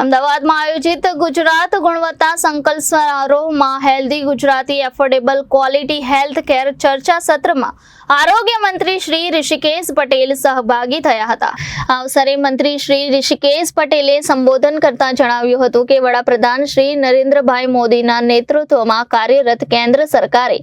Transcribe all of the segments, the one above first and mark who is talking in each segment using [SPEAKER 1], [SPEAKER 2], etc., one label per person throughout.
[SPEAKER 1] અમદાવાદમાં આયોજિત ગુજરાત ગુણવત્તા સંકલ્પ સમારોહમાં healthy Gujarati affordable quality health care ચર્ચા સત્રમાં આરોગ્ય મંત્રી શ્રી ઋષિકેશ પટેલ સહભાગી થયા હતા. આ અવસરે મંત્રી શ્રી ઋષિકેશ પટેલે સંબોધન કરતા જણાવ્યું હતું કે વડાપ્રધાન શ્રી નરેન્દ્રભાઈ મોદીના નેતૃત્વમાં કાર્યરત કેન્દ્ર સરકારે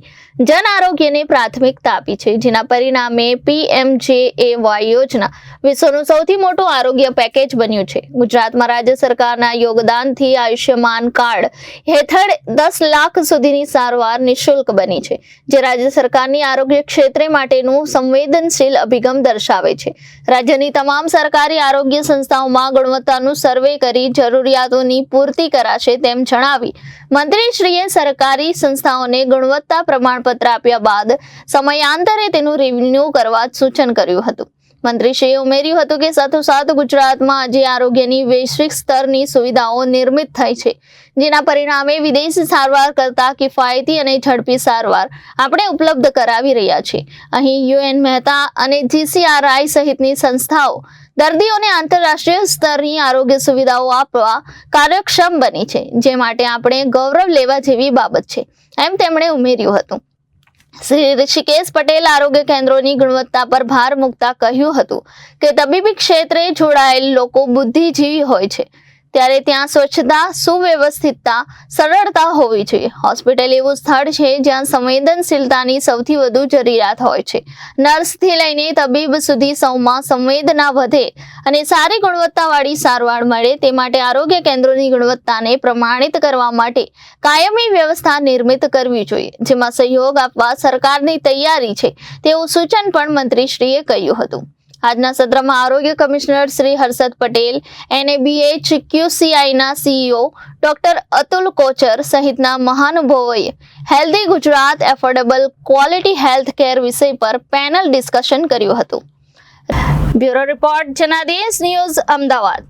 [SPEAKER 1] જન આરોગ્યને પ્રાથમિકતા આપી છે, જેના પરિણામે PMJAY યોજના વિશ્વનું સૌથી મોટું આરોગ્ય પેકેજ બન્યું છે. ગુજરાતમાં રાજ્ય સરકારના યોગદાનથી આયુષ્યમાન કાર્ડ હેઠળ 10 લાખ સુધીની સારવાર નિઃશુલ્ક બની છે, જે રાજ્ય સરકારની આરોગ્ય ક્ષેત્ર માટેનું સંવેદનશીલ અભિગમ દર્શાવે છે. રાજ્યની તમામ સરકારી આરોગ્ય સંસ્થાઓમાં ગુણવત્તાનું સર્વે કરી જરૂરિયાતોની પૂર્તિ કરાશે તેમ જણાવી મંત્રીશ્રીએ સરકારી સંસ્થાઓને ગુણવત્તા પ્રમાણપત્ર આપ્યા બાદ સમયાંતરે તેનું રિન્યુ કરવા સૂચન કર્યું હતું. મંત્રીશ્રીએ ઉમેર્યું હતું કે સાથોસાથ ગુજરાતમાં આજે આરોગ્યની વૈશ્વિક સ્તરની સુવિધાઓ નિર્મિત થઈ છે, જેના પરિણામે વિદેશી સારવાર કરતા કિફાયતી અને ઝડપી સારવાર આપણે ઉપલબ્ધ કરાવી રહ્યા છીએ. અહીં UN મહેતા અને GCRI સહિતની સંસ્થાઓ દર્દીઓને આંતરરાષ્ટ્રીય સ્તરની આરોગ્ય સુવિધાઓ આપવા કાર્યક્ષમ બની છે, જે માટે આપણે ગૌરવ લેવા જેવી બાબત છે, એમ તેમણે ઉમેર્યું હતું. શ્રી ઋષિકેશ પટેલ આરોગ્ય કેન્દ્રોની ગુણવત્તા પર ભાર મૂકતા કહ્યું હતું કે તબીબી ક્ષેત્રે જોડાયેલ લોકો બુદ્ધિજીવી હોય છે, ત્યારે ત્યાં સ્વચ્છતા, સુવ્યવસ્થિતતા, સરળતા હોવી જોઈએ. હોસ્પિટલ એવું સ્થળ છે જ્યાં સંવેદનશીલતાની સૌથી વધુ જરૂરિયાત હોય છે. નર્સથી લઈને તબીબ સુધી સૌમાં સંવેદના વધે અને સારી ગુણવત્તાવાળી સારવાર મળે તે માટે આરોગ્ય કેન્દ્રોની ગુણવત્તાને પ્રમાણિત કરવા માટે કાયમી વ્યવસ્થા નિર્મિત કરવી જોઈએ, જેમાં સહયોગ આપવા સરકારની તૈયારી છે તેવું સૂચન પણ મંત્રીશ્રીએ કહ્યું હતું. આજના સત્રમાં આરોગ્ય કમિશનર શ્રી હર્ષદ પટેલ, NABHQCIના CEO ડોક્ટર અતુલ કોચર સહિતના મહાનુભાવોએ healthy Gujarat affordable quality health care વિષય પર પેનલ ડિસ્કશન કર્યું હતું. Bureau report Janadesh News, Ahmedabad.